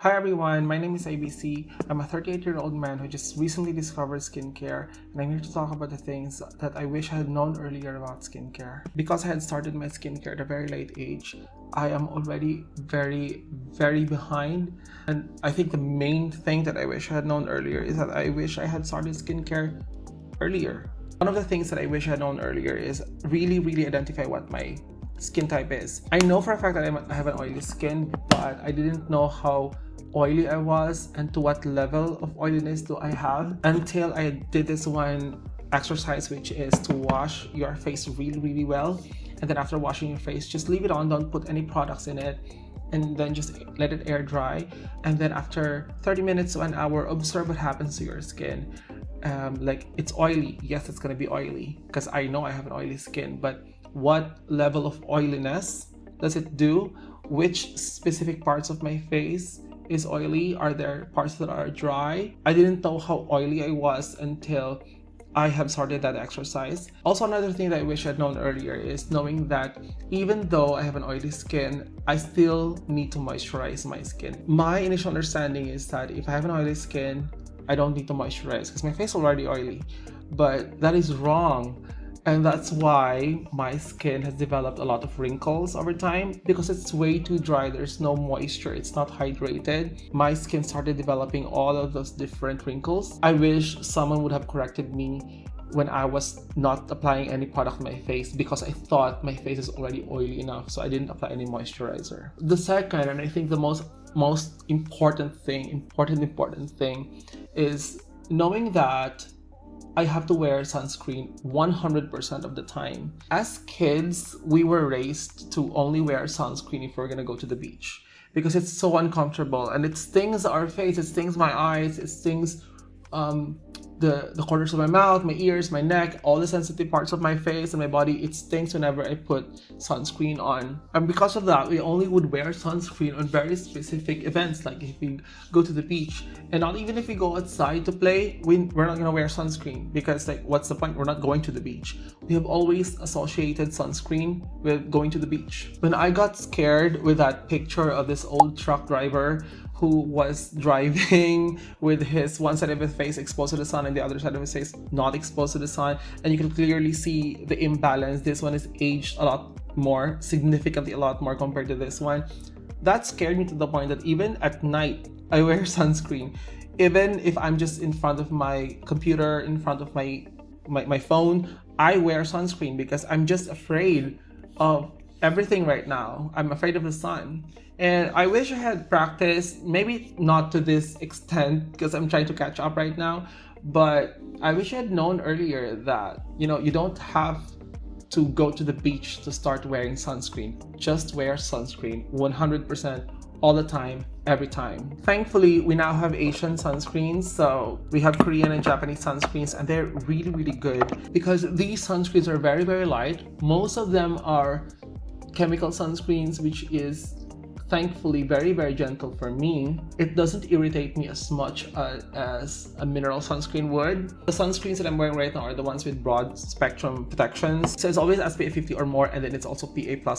Hi everyone, my name is ABC. I'm a 38-year-old man who just recently discovered skincare, and I'm here to talk about the things that I wish I had known earlier about skincare. Because I had started my skincare at a very late age, I am already very behind. And I think the main thing that I wish I had known earlier is that I wish I had started skincare earlier. One of the things that I wish I had known earlier is really identify what my skin type is. I know for a fact that I have an oily skin, but I didn't know how oily I was and to what level of oiliness do I have until I did this one exercise, which is to wash your face really well, and then after washing your face, just leave it on, don't put any products in it, and then just let it air dry. And then after 30 minutes to an hour, observe what happens to your skin. Like, it's oily, yes, it's gonna be oily because I know I have an oily skin, but what level of oiliness does it do? Which specific parts of my face is oily? Are there parts that are dry? I didn't know how oily I was until I have started that exercise. Also, another thing that I wish I'd known earlier is knowing that even though I have an oily skin, I still need to moisturize my skin. My initial understanding is that if I have an oily skin, I don't need to moisturize because my face is already oily, but that is wrong. And that's why my skin has developed a lot of wrinkles over time because it's way too dry. There's no moisture, it's not hydrated. My skin started developing all of those different wrinkles. I wish someone would have corrected me when I was not applying any product on my face because I thought my face is already oily enough, so I didn't apply any moisturizer. The second, and I think the most important thing is knowing that I have to wear sunscreen 100% of the time. As kids, we were raised to only wear sunscreen if we're gonna go to the beach because it's so uncomfortable and it stings our face, it stings my eyes, it stings the corners of my mouth, my ears, my neck, all the sensitive parts of my face and my body. It stings whenever I put sunscreen on. And because of that, we only would wear sunscreen on very specific events, like if we go to the beach. And not even if we go outside to play, we're not gonna wear sunscreen because, like, what's the point? We're not going to the beach. We have always associated sunscreen with going to the beach. When I got scared with that picture of this old truck driver who was driving with his one side of his face exposed to the sun and the other side of his face not exposed to the sun, and you can clearly see the imbalance. This one is aged a lot more, significantly a lot more compared to this one. That scared me to the point that even at night I wear sunscreen. Even if I'm just in front of my computer, in front of my phone, I wear sunscreen because I'm just afraid of everything right now. I'm afraid of the sun. And I wish I had practiced, maybe not to this extent because I'm trying to catch up right now, but I wish I had known earlier that, you don't have to go to the beach to start wearing sunscreen. Just wear sunscreen 100% all the time, every time. Thankfully, we now have Asian sunscreens, so we have Korean and Japanese sunscreens, and they're really good because these sunscreens are very light. Most of them are chemical sunscreens, which is thankfully very gentle for me. It doesn't irritate me as much as a mineral sunscreen would. The sunscreens that I'm wearing right now are the ones with broad spectrum protections. So it's always SPF 50 or more, and then it's also PA++++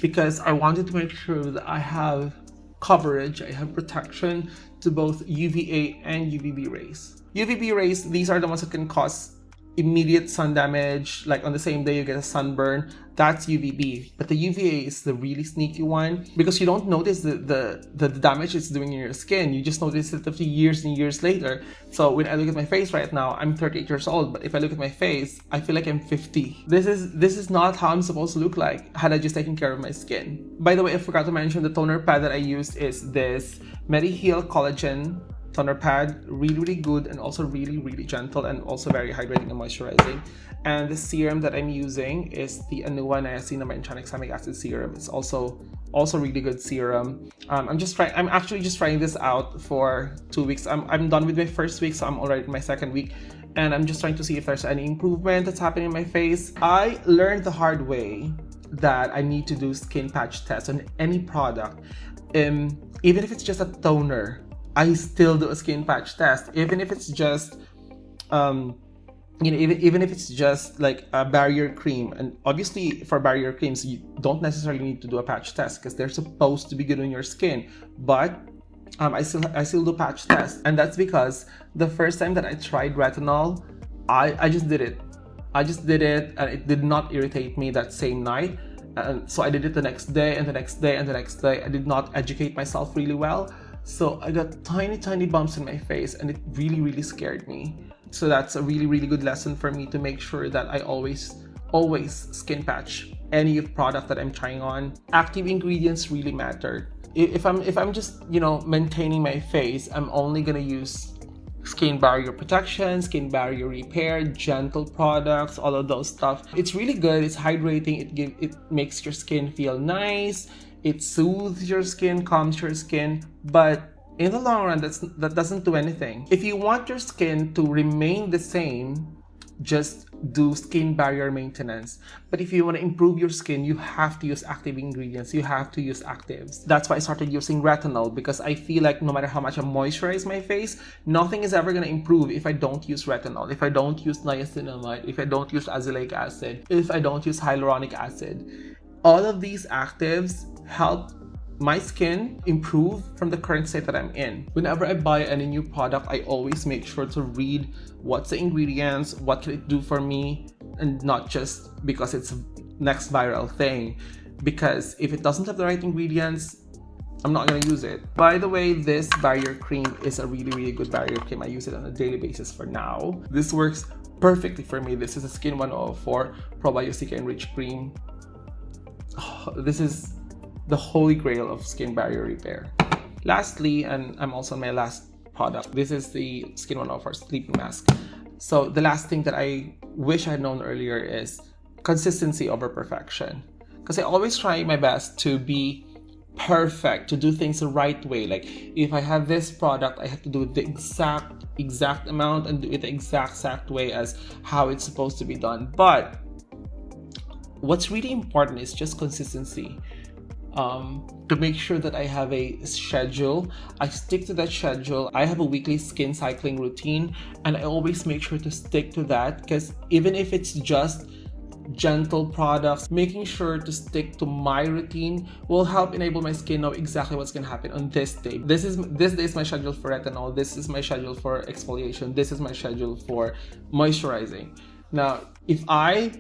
because I wanted to make sure that I have coverage, I have protection to both UVA and UVB rays. UVB rays, these are the ones that can cause immediate sun damage, like on the same day you get a sunburn. That's UVB. But the UVA is the really sneaky one because you don't notice the damage it's doing in your skin. You just notice it a few years and years later. So when I look at my face right now, I'm 38 years old, but if I look at my face, I feel like I'm 50. This is not how I'm supposed to look like had I just taken care of my skin. By the way, I forgot to mention the toner pad that I used is this Mediheal Collagen toner pad. Really good and also really gentle and also very hydrating and moisturizing. And the serum that I'm using is the Anua Niacinamide and Tranexamic Acid Serum. It's also really good serum. I'm actually just trying this out for 2 weeks. I'm done with my first week, so I'm already in my second week, and I'm just trying to see if there's any improvement that's happening in my face. I learned the hard way that I need to do skin patch tests on any product. Even if it's just a toner, I still do a skin patch test. Even if it's just you know, even if it's just like a barrier cream, and obviously for barrier creams you don't necessarily need to do a patch test because they're supposed to be good on your skin, but I still do patch tests, and that's because the first time that I tried retinol, I just did it. And it did not irritate me that same night. And so I did it the next day and the next day and the next day. I did not educate myself really well. So I got tiny bumps in my face, and it really scared me. So that's a really good lesson for me, to make sure that I always skin patch any product that I'm trying on. Active ingredients really matter. If I'm just, you know, maintaining my face, I'm only gonna use skin barrier protection, skin barrier repair, gentle products, all of those stuff. It's really good. It's hydrating. It makes your skin feel nice. It soothes your skin, calms your skin. But in the long run, that doesn't do anything. If you want your skin to remain the same, just do skin barrier maintenance. But if you want to improve your skin, you have to use active ingredients. You have to use actives. That's why I started using retinol, because I feel like no matter how much I moisturize my face, nothing is ever going to improve if I don't use retinol, if I don't use niacinamide, if I don't use azelaic acid, if I don't use hyaluronic acid. All of these actives help my skin improve from the current state that I'm in. Whenever I buy any new product, I always make sure to read what's the ingredients, what can it do for me, and not just because it's next viral thing. Because if it doesn't have the right ingredients, I'm not gonna use it. By the way, this barrier cream is a really good barrier cream. I use it on a daily basis for now. This works perfectly for me. This is a Skin 104 Probiotica Enriched Cream. Oh, this is the holy grail of skin barrier repair. Lastly, and I'm also on my last product, this is the Skin 104 Sleeping Mask. So the last thing that I wish I had known earlier is consistency over perfection. Because I always try my best to be perfect, to do things the right way. Like if I have this product, I have to do it the exact amount and do it the exact way as how it's supposed to be done. But what's really important is just consistency. To make sure that I have a schedule, I stick to that schedule. I have a weekly skin cycling routine, and I always make sure to stick to that, because even if it's just gentle products, making sure to stick to my routine will help enable my skin know exactly what's gonna happen on this day. This day is my schedule for retinol, this is my schedule for exfoliation, this is my schedule for moisturizing. Now, if I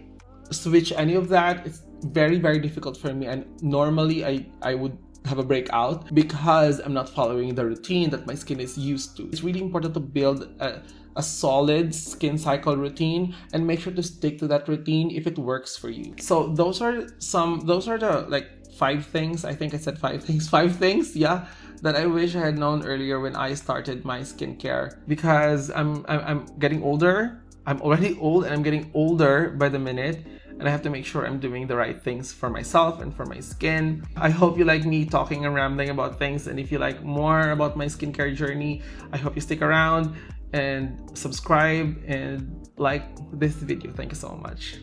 switch any of that, it's very difficult for me, and normally I would have a breakout because I'm not following the routine that my skin is used to. It's really important to build a solid skin cycle routine and make sure to stick to that routine if it works for you. So those are the like 5 things. I think I said 5 things. 5 things, yeah, that I wish I had known earlier when I started my skincare, because I'm getting older. I'm already old, and I'm getting older by the minute, and I have to make sure I'm doing the right things for myself and for my skin. I hope you like me talking and rambling about things, and if you like more about my skincare journey, I hope you stick around and subscribe and like this video. Thank you so much.